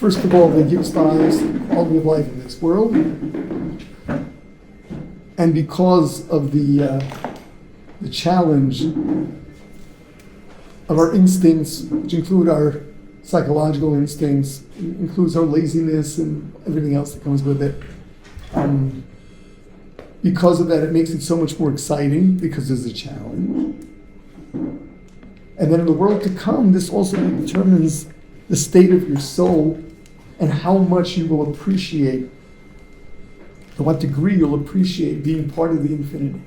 First of all, they give us the highest quality of life in this world. And because of the challenge of our instincts, which include our psychological instincts, includes our laziness and everything else that comes with it. Because of that, it makes it so much more exciting because there's a challenge. And then in the world to come, this also determines the state of your soul and how much you will appreciate, to what degree you'll appreciate being part of the infinity,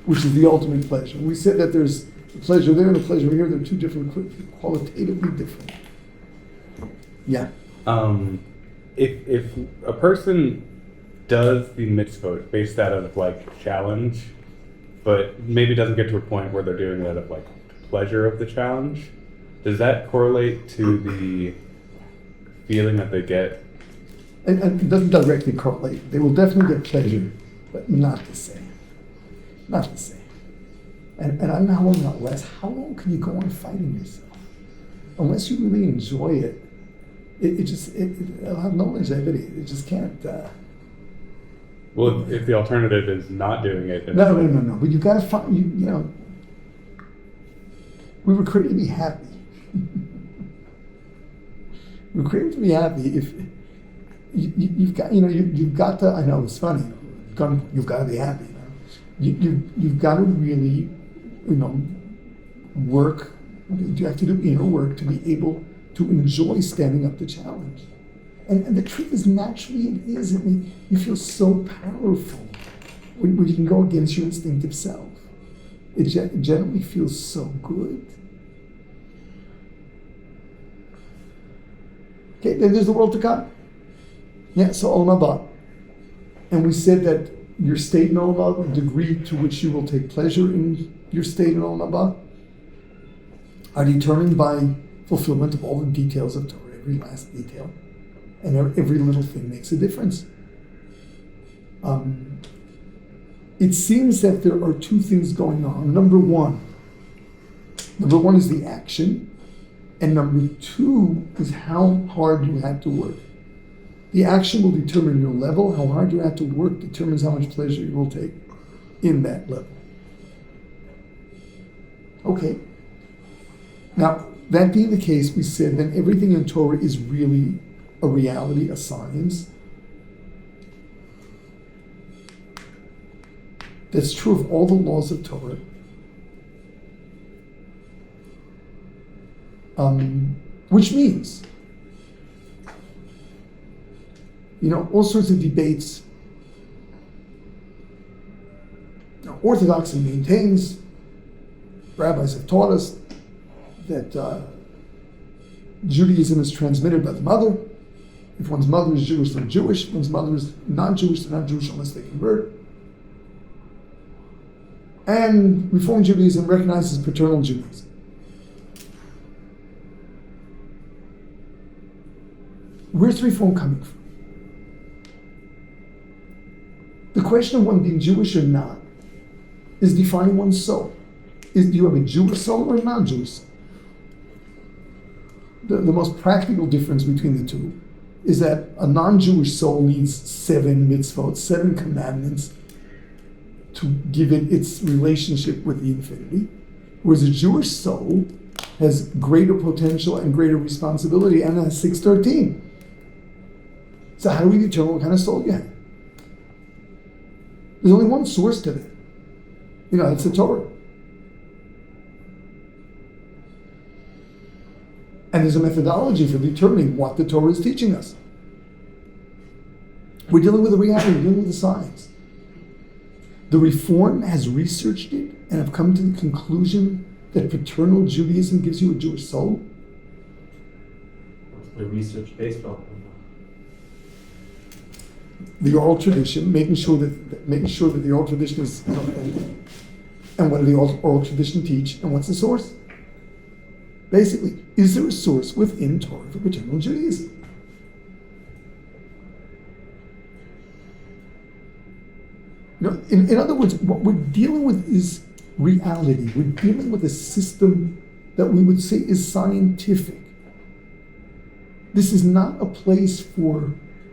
which is the ultimate pleasure. We said that there's the pleasure there and the pleasure here. They're two different, qualitatively different. Yeah. If a person does the mitzvot based out of like challenge, but maybe doesn't get to a point where they're doing it out of like pleasure of the challenge, does that correlate to the feeling that they get? And it doesn't directly correlate. They will definitely get pleasure, but not the same. Not the same. And I don't know how long that lasts. How long can you go on fighting yourself? Unless you really enjoy it, it'll have no longevity. It just can't. Well, if the alternative is not doing it, then No. But you got to find. You know, we were created to be happy. We were created to be happy. If you've got to. I know it's funny. You've got to be happy. You've got to really, work. You have to do inner work to be able to enjoy standing up to challenge. And the truth is, naturally it is. I mean, you feel so powerful when you can go against your instinctive self. It generally feels so good. Okay, then there's the world to come. Yeah, so Olam Haba. And we said that your state in Olam Haba, the degree to which you will take pleasure in your state in Olam Haba, are determined by fulfillment of all the details of Torah, every last detail. And every little thing makes a difference. It seems that there are two things going on. Number one is the action, and number two is how hard you have to work. The action will determine your level. How hard you have to work determines how much pleasure you will take in that level. Okay. Now, that being the case, we said then everything in Torah is really a reality, a science. That's true of all the laws of Torah. Which means, all sorts of debates. Now, Orthodoxy maintains, rabbis have taught us, that Judaism is transmitted by the mother. If one's mother is Jewish, they're Jewish. If one's mother is non-Jewish, they're not Jewish unless they convert. And Reform Judaism recognizes paternal Judaism. Where's Reform coming from? The question of one being Jewish or not is defining one's soul. Do you have a Jewish soul or a non-Jewish soul? The most practical difference between the two is that a non-Jewish soul needs 7 mitzvot, 7 commandments to give it its relationship with the infinity, whereas a Jewish soul has greater potential and greater responsibility and has 613. So how do we determine what kind of soul you have? There's only one source to that. It's the Torah. And there's a methodology for determining what the Torah is teaching us. We're dealing with the reality, we're dealing with the science. The Reform has researched it and have come to the conclusion that paternal Judaism gives you a Jewish soul. What's the research based on? The oral tradition, making sure that the oral tradition is authentic. And what do the oral tradition teach? And what's the source? Basically, is there a source within Torah for paternal Judaism? In other words, what we're dealing with is reality. We're dealing with a system that we would say is scientific. This is not a place for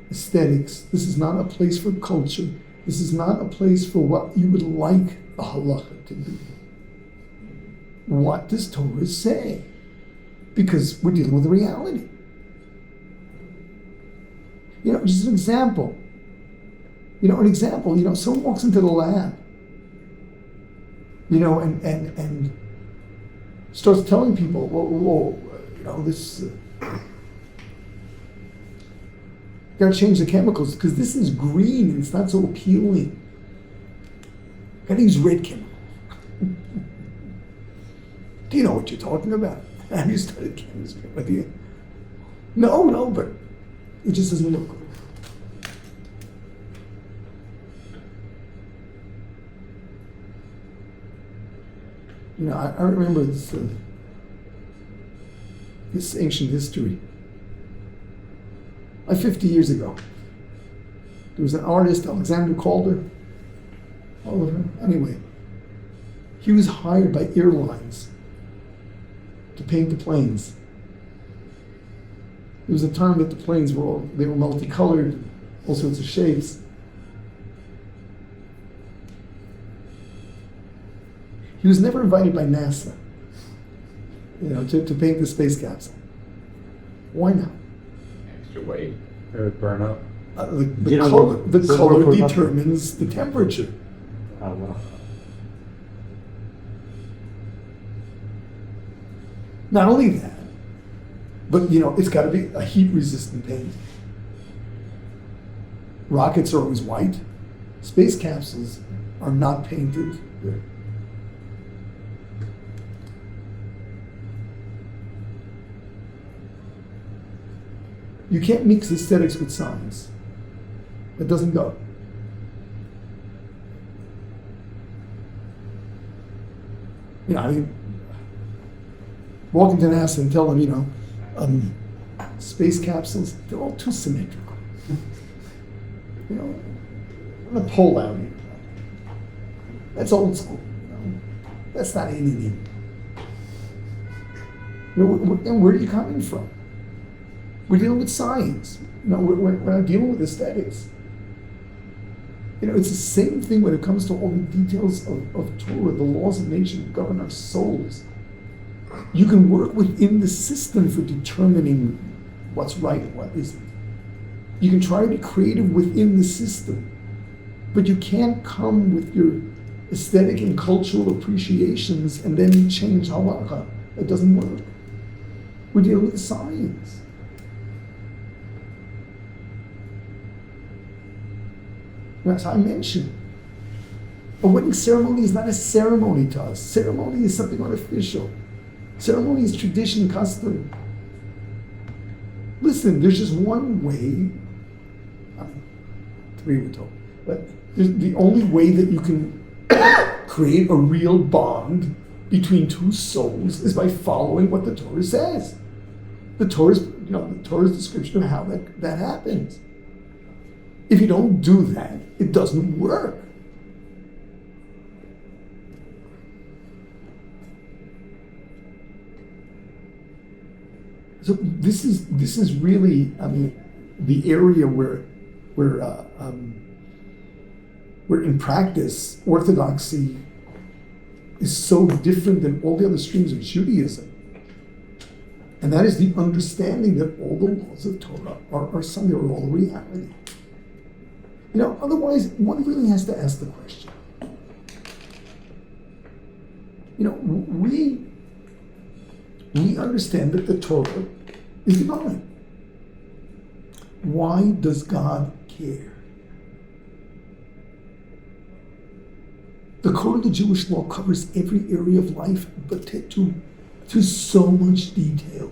aesthetics. This is not a place for culture. This is not a place for what you would like the halacha to be. What does Torah say? Because we're dealing with reality. Just an example. Someone walks into the lab, and starts telling people, this, got to change the chemicals because this is green and it's not so appealing. Got to use red chemicals. Do you know what you're talking about? Have you studied chemistry? No, but it just doesn't look good. I remember this ancient history. 50 years ago, there was an artist, Alexander Calder. Anyway, he was hired by airlines to paint the planes. There was a time that the planes were multicolored, all sorts of shapes. He was never invited by NASA, to paint the space capsule. Why not? Extra weight. It would burn up. The color determines the temperature. Oh, well. Not only that, but it's got to be a heat-resistant paint. Rockets are always white. Space capsules are not painted. You can't mix aesthetics with science. It doesn't go. Walk into NASA and tell them, space capsules, they're all too symmetrical. I'm gonna pull out here. That's old school. That's not anything. And where are you coming from? We're dealing with science. We're not dealing with aesthetics. It's the same thing when it comes to all the details of Torah, the laws of nature that govern our souls. You can work within the system for determining what's right and what isn't. You can try to be creative within the system, but you can't come with your aesthetic and cultural appreciations and then change halacha. It doesn't work. We're dealing with science. As I mentioned, a wedding ceremony is not a ceremony to us. Ceremony is something artificial. Ceremony is tradition, custom. Listen, there's just one way. Three were told, but the only way that you can create a real bond between two souls is by following what the Torah says. The Torah's description of how that happens. If you don't do that, it doesn't work. So this is really, the area where in practice orthodoxy is so different than all the other streams of Judaism. And that is the understanding that all the laws of Torah are Sunday, are all reality. Otherwise, one really has to ask the question. We understand that the Torah is divine. Why does God care? The code of the Jewish law covers every area of life, but to so much detail.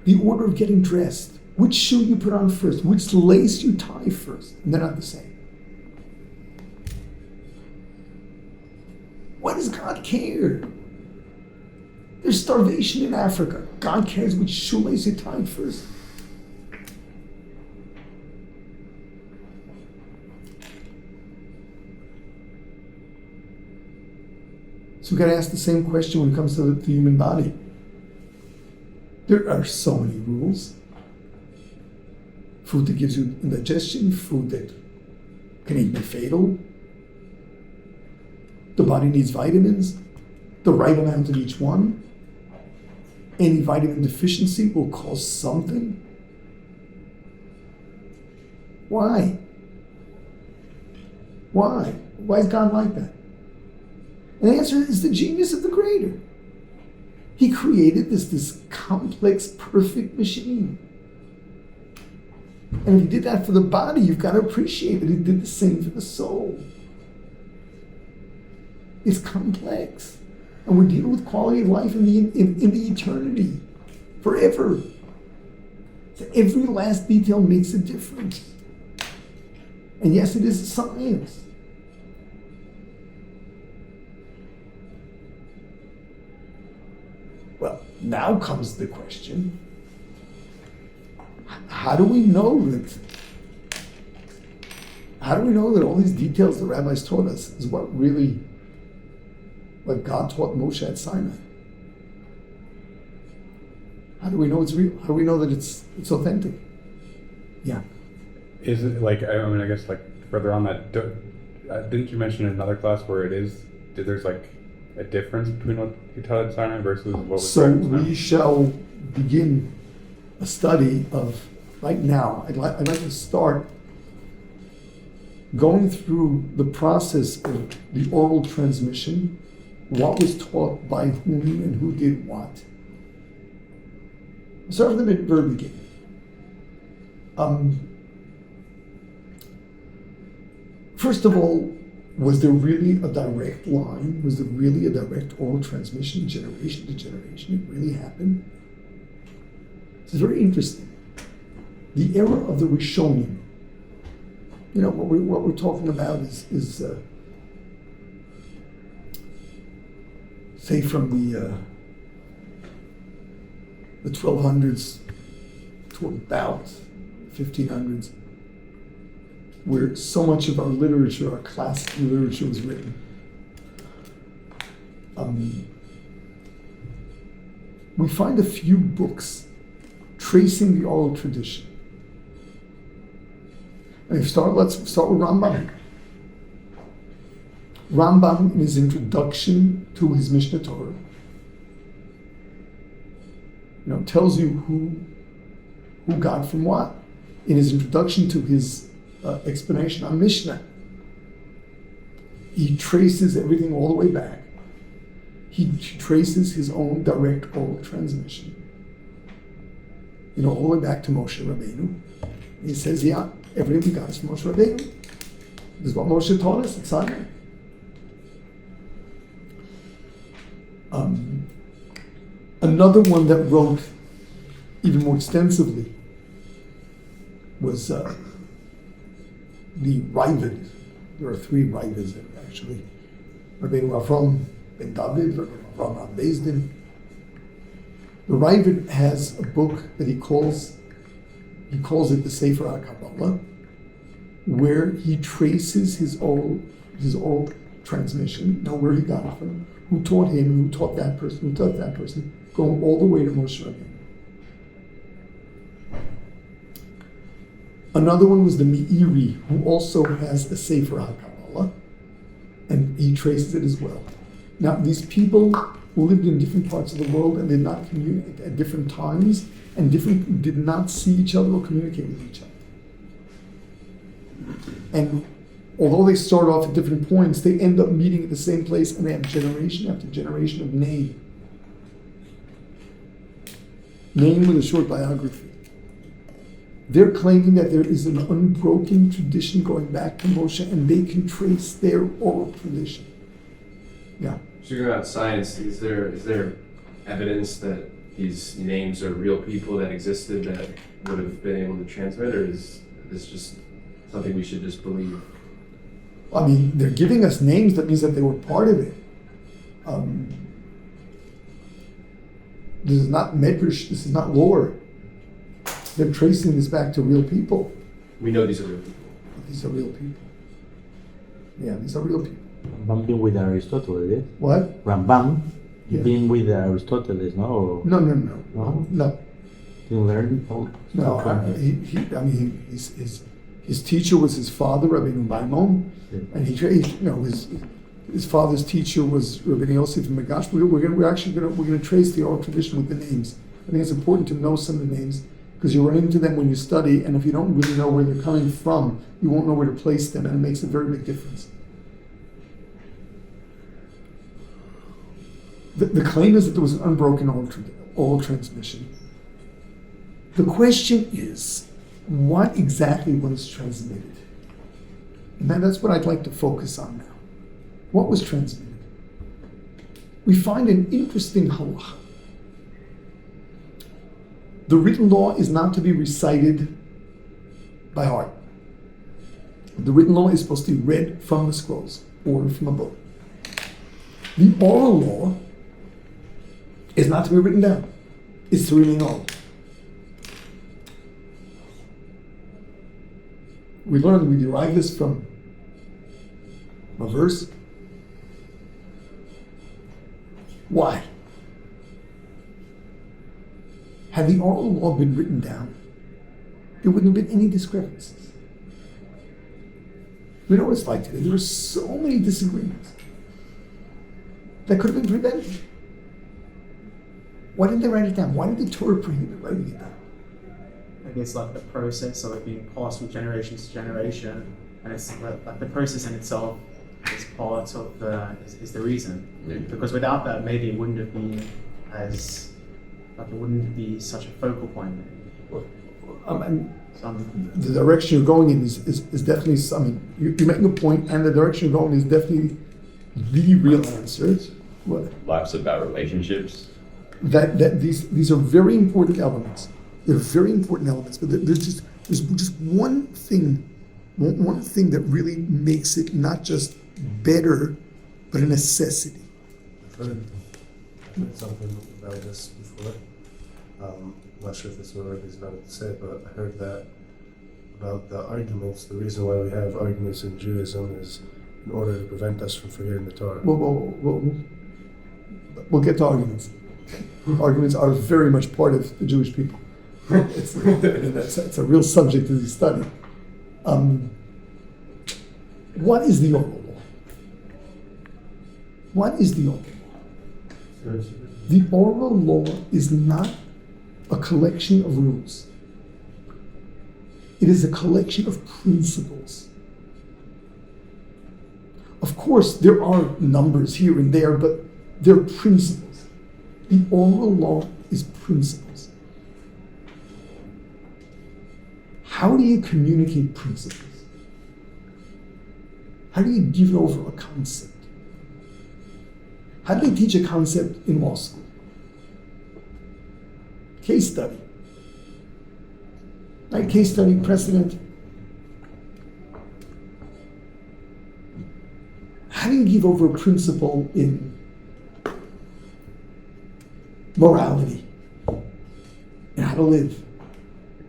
The order of getting dressed, which shoe you put on first, which lace you tie first, and they're not the same. Why does God care? There's starvation in Africa. God cares which shoelace you tie first. So we've got to ask the same question when it comes to the human body. There are so many rules. Food that gives you indigestion, food that can even be fatal. The body needs vitamins, the right amount of each one. Any vitamin deficiency will cause something. Why? Why? Why is God like that? And the answer is the genius of the Creator. He created this complex, perfect machine. And if he did that for the body, you've got to appreciate that he did the same for the soul. It's complex. And we're dealing with quality of life in the eternity, forever. So every last detail makes a difference. And yes, it is a science. Well, now comes the question, how do we know that all these details the rabbis taught us is what God taught Moshe at Sinai? How do we know it's real? How do we know that it's authentic? Yeah. Is it like, I guess like further on that, didn't you mention in another class where there's like a difference between what you taught at Sinai versus what was So practiced now? we shall begin a study of, right now, I'd like to start going through the process of the oral transmission, what was taught by whom and who did what. I'll start from the very beginning. First of all, was there really a direct line? Was there really a direct oral transmission, generation to generation? It really happened? It's very interesting. The era of the Rishonim, what we're talking about is say from the 1200s to about 1500s, where so much of our literature, our classical literature, was written. We find a few books tracing the oral tradition. And let's start with Rambam. Rambam, in his introduction to his Mishnah Torah, tells you who got from what. In his introduction to his explanation on Mishnah, he traces everything all the way back. He traces his own direct oral transmission, all the way back to Moshe Rabbeinu. He says, everything we got is from Moshe Rabbeinu. This is what Moshe taught us at Sinai. Another one that wrote even more extensively was the Ravid. There are three Ravids actually. Rabbeinu Avram ben David, Rabbeinu Avram Bezdin. The Ravid has a book that he calls it the Sefer HaKabbalah, where he traces his oral transmission, where he got it from, who taught him, who taught that person, going all the way to Moshe Rabbeinu. Another one was the Meiri, who also has a Sefer HaKabbalah, and he traces it as well. Now, these people lived in different parts of the world and did not communicate at different times, and did not see each other or communicate with each other. And although they start off at different points, they end up meeting at the same place, and they have generation after generation of name with a short biography. They're claiming that there is an unbroken tradition going back to Moshe, and they can trace their oral tradition. Yeah. Speaking about science, is there evidence that these names are real people that existed that would have been able to transmit, or is this just something we should just believe? I mean, they're giving us names, that means that they were part of it. This is not medrash, this is not lore. They're tracing this back to real people. We know these are real people. These are real people. Yeah, these are real people. Rambam being with Aristotle, is it? What? Rambam Yeah. Being with Aristotle, no? No. No? No. Didn't learn? No, his teacher was his father, Rabbi Maimon, and his father's teacher was Rabbi Yosef from Megash. We're going to trace the oral tradition with the names. I think it's important to know some of the names because you run into them when you study, and if you don't really know where they're coming from, you won't know where to place them, and it makes a very big difference. The claim is that there was an unbroken oral transmission. The question is, what exactly was transmitted? And that's what I'd like to focus on now. What was transmitted? We find an interesting halacha. The written law is not to be recited by heart. The written law is supposed to be read from the scrolls or from a book. The oral law is not to be written down. It's to remain oral. We derive this from a verse. Why? Had the oral law been written down, there wouldn't have been any discrepancies. We know what it's like today. There are so many disagreements that could have been prevented. Why didn't they write it down? Why did the Torah prohibit writing it down? I guess like the process of it being passed from generation to generation, and it's like the process in itself is part of is the reason. Yeah. Because without that, maybe it wouldn't have been it wouldn't be such a focal point. The direction you're going in is definitely something. You're making a point, and the direction you're going is definitely the real answer. What? Life's about relationships. That these are very important elements. They're very important elements, but there's just one thing that really makes it not just better, but a necessity. I've heard something about this before. I'm not sure if it's what Rabbi's about to say, but I heard that about the arguments. The reason why we have arguments in Judaism is in order to prevent us from forgetting the Torah. We'll get to arguments. Arguments are very much part of the Jewish people. It's a real subject to study. What is the oral law? What is the oral law? The oral law is not a collection of rules. It is a collection of principles. Of course, there are numbers here and there, but they're principles. The oral law is principles. How do you communicate principles? How do you give over a concept? How do they teach a concept in law school? Case study. Right? Case study, precedent. How do you give over a principle in morality and how to live?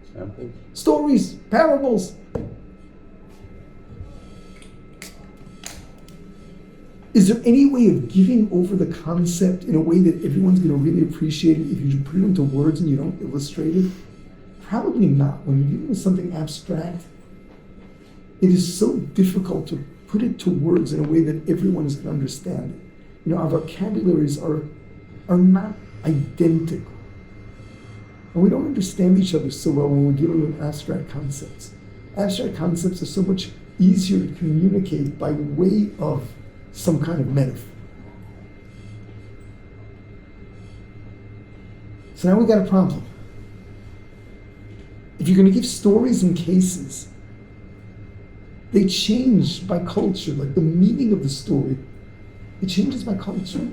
Examples? Stories, parables. Is there any way of giving over the concept in a way that everyone's going to really appreciate it if you put it into words and you don't illustrate it? Probably not. When you're dealing with something abstract, it is so difficult to put it to words in a way that everyone is going to understand it. Our vocabularies are not identical. And we don't understand each other so well when we're dealing with abstract concepts. Abstract concepts are so much easier to communicate by way of some kind of metaphor. So now we got a problem. If you're going to give stories and cases, they change by culture. Like the meaning of the story, it changes by culture.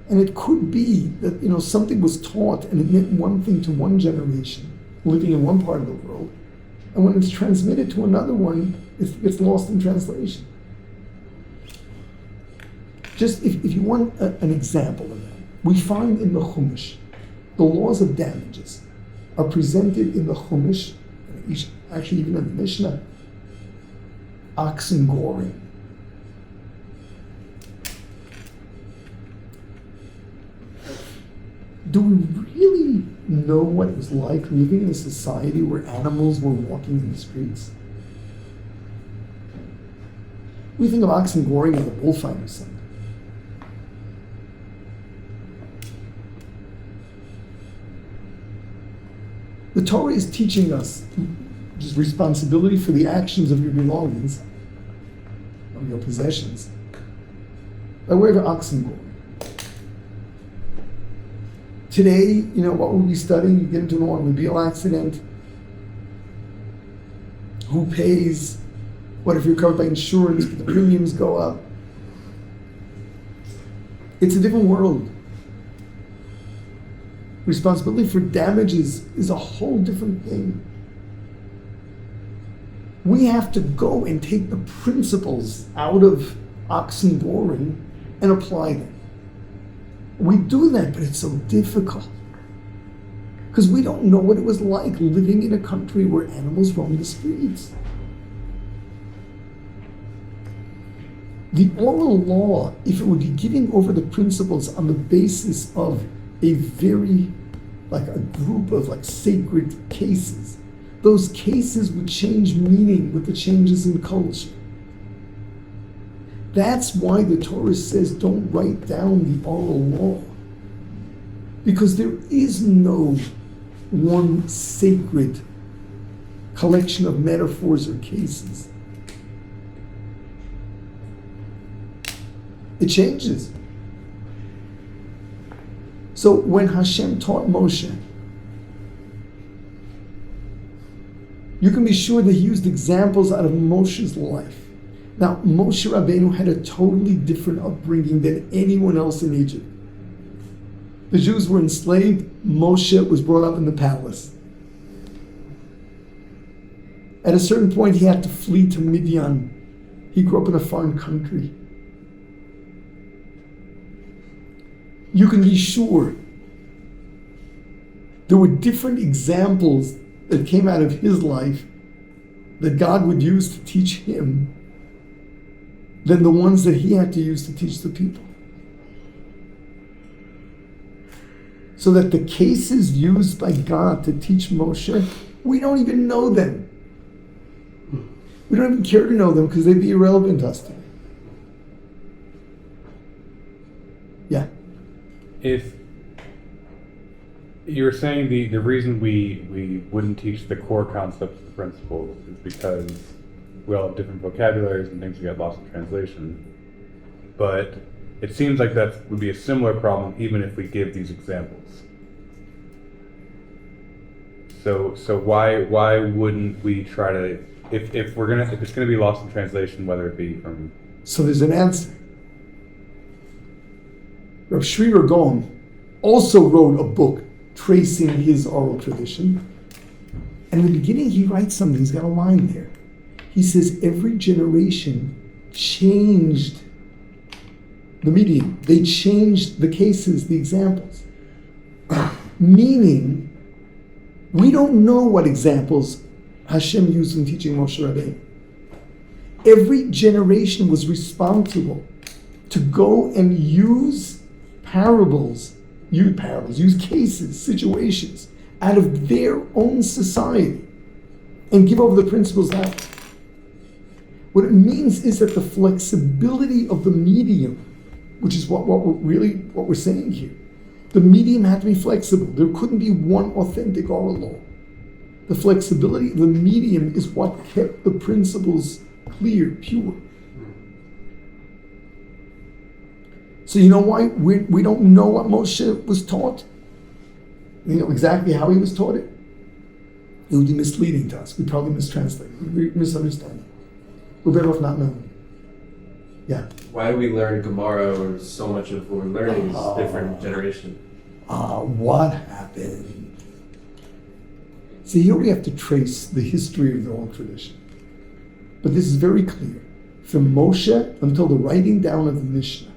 And it could be that something was taught and it meant one thing to one generation living in one part of the world, and when it's transmitted to another one, it gets lost in translation. Just if you want an example of that, we find in the Chumash, the laws of damages are presented in the Chumash, actually even in the Mishnah, oxen goring, do we really know what it was like living in a society where animals were walking in the streets? We think of oxen goring as a bullfight or something. The Torah is teaching us just responsibility for the actions of your belongings, of your possessions, by way of oxen goring. Today, what will we study? You get into an automobile accident. Who pays? What if you're covered by insurance, but the premiums go up? It's a different world. Responsibility for damages is a whole different thing. We have to go and take the principles out of oxen goring and apply them. We do that, but it's so difficult. Because we don't know what it was like living in a country where animals roam the streets. The oral law, if it would be giving over the principles on the basis of a very, like a group of sacred cases, those cases would change meaning with the changes in culture. That's why the Torah says don't write down the oral law. Because there is no one sacred collection of metaphors or cases. It changes. So when Hashem taught Moshe, you can be sure that he used examples out of Moshe's life. Now, Moshe Rabbeinu had a totally different upbringing than anyone else in Egypt. The Jews were enslaved. Moshe was brought up in the palace. At a certain point, he had to flee to Midian. He grew up in a foreign country. You can be sure there were different examples that came out of his life that God would use to teach him than the ones that he had to use to teach the people. So that the cases used by God to teach Moshe, we don't even know them. We don't even care to know them because they'd be irrelevant to us today. Yeah. If you're saying the reason we wouldn't teach the core concepts, the principles, is because we all have different vocabularies and things get lost in translation. But it seems like that would be a similar problem even if we give these examples. So why wouldn't we try to, if it's gonna be lost in translation, whether it be from... So there's an answer. Rav Shri Ragon also wrote a book tracing his oral tradition. And in the beginning he writes something, he's got a line there. He says every generation changed the medium. They changed the cases, the examples. Meaning, we don't know what examples Hashem used in teaching Moshe Rabbeinu. Every generation was responsible to go and use use cases, situations out of their own society and give over the principles out. What it means is that the flexibility of the medium, which is what we're saying here, the medium had to be flexible. There couldn't be one authentic oral law. The flexibility of the medium is what kept the principles clear, pure. So you know why we don't know what Moshe was taught? You know exactly how he was taught it? It would be misleading to us. We'd probably mistranslate. We'd misunderstand it. We're better off not knowing. Yeah. Why do we learn Gemara, or so much of what we're learning is different generation? What happened? See, here we have to trace the history of the oral tradition. But this is very clear. From Moshe until the writing down of the Mishnah,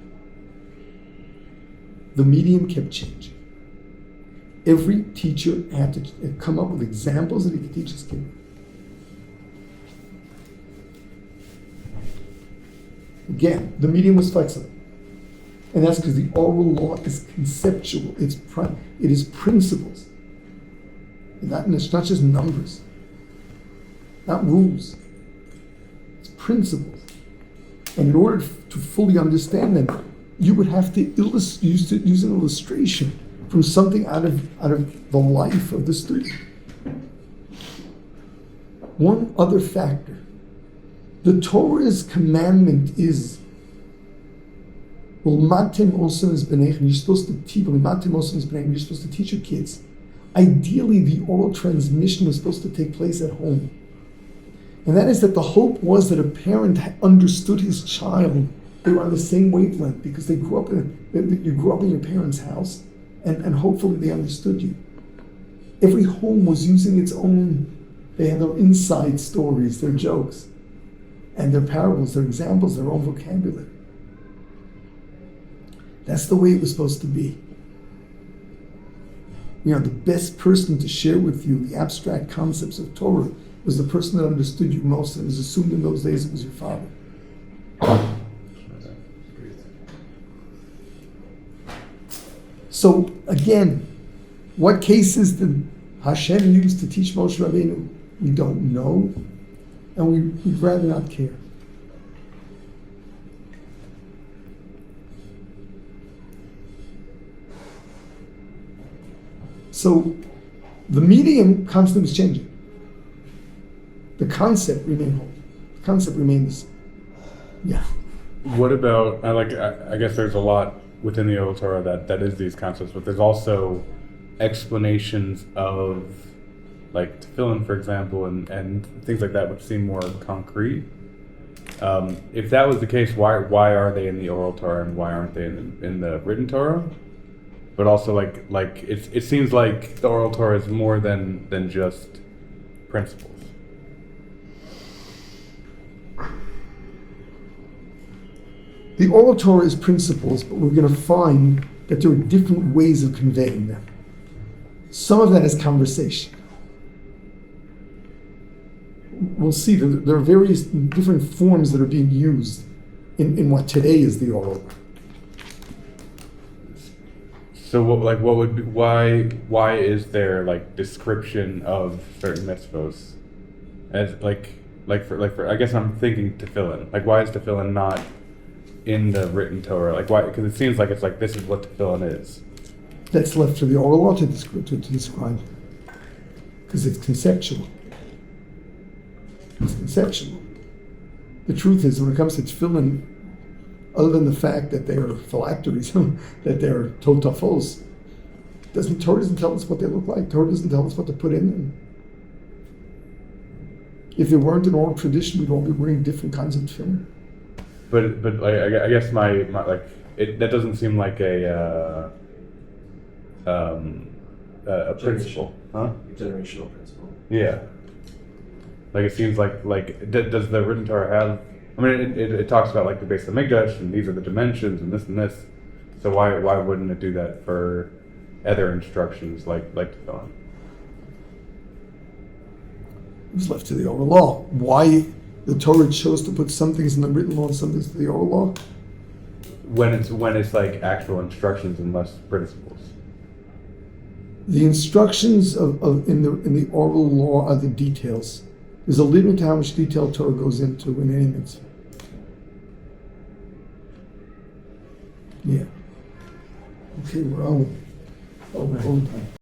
the medium kept changing. Every teacher had to come up with examples that he could teach his kids. Again, the medium was flexible. And that's because the oral law is conceptual. It is principles. It's not just numbers, not rules. It's principles. And in order to fully understand them, you would have to use an illustration from something out of the life of the student. One other factor. The Torah's commandment is you're supposed to teach your kids. Ideally, the oral transmission was supposed to take place at home. And that is that the hope was that a parent understood his child. They were on the same wavelength because you grew up in your parents' house, and hopefully they understood you. Every home was using its own, they had their inside stories, their jokes, and their parables, their examples, their own vocabulary. That's the way it was supposed to be. The best person to share with you the abstract concepts of Torah was the person that understood you most, and it was assumed in those days it was your father. So again, what cases did Hashem use to teach Moshe Rabbeinu? We don't know, and we'd rather not care. So the medium constantly was changing. The concept remained whole. The concept remains, yeah. What about, I guess there's a lot within the Oral Torah that is these concepts, but there's also explanations of, like tefillin, for example, and things like that, which seem more concrete. If that was the case, why are they in the Oral Torah and why aren't they in the written Torah? But also, it seems like the Oral Torah is more than just principles. The Oral Torah is principles, but we're going to find that there are different ways of conveying them. Some of that is conversation. We'll see that there are various different forms that are being used in what today is the oral. So what would be, why is there description of certain mitzvos as for I guess I'm thinking tefillin. Why is tefillin not in the written Torah? Why? Because it seems like it's this is what tefillin is. That's left for the oral law to describe. Because it's conceptual. It's conceptual. The truth is, when it comes to tefillin, other than the fact that they are phylacteries, that they're totafos, Torah doesn't tell us what they look like. Torah doesn't tell us what to put in them. If there weren't an oral tradition, we'd all be wearing different kinds of tefillin. But I guess my that doesn't seem like a principle, huh? Generational principle. Yeah. It seems does the written Torah have? I mean, it talks about the base of the Mikdash, and these are the dimensions, and this. So why wouldn't it do that for other instructions like tefillin? It was left to the oral law. Why the Torah chose to put some things in the written law and some things to the oral law? When it's actual instructions and less principles. The instructions in the oral law are the details. There's a limit to how much detail Torah goes into in any mitzvah. Yeah. Okay, we're on. Oh, time.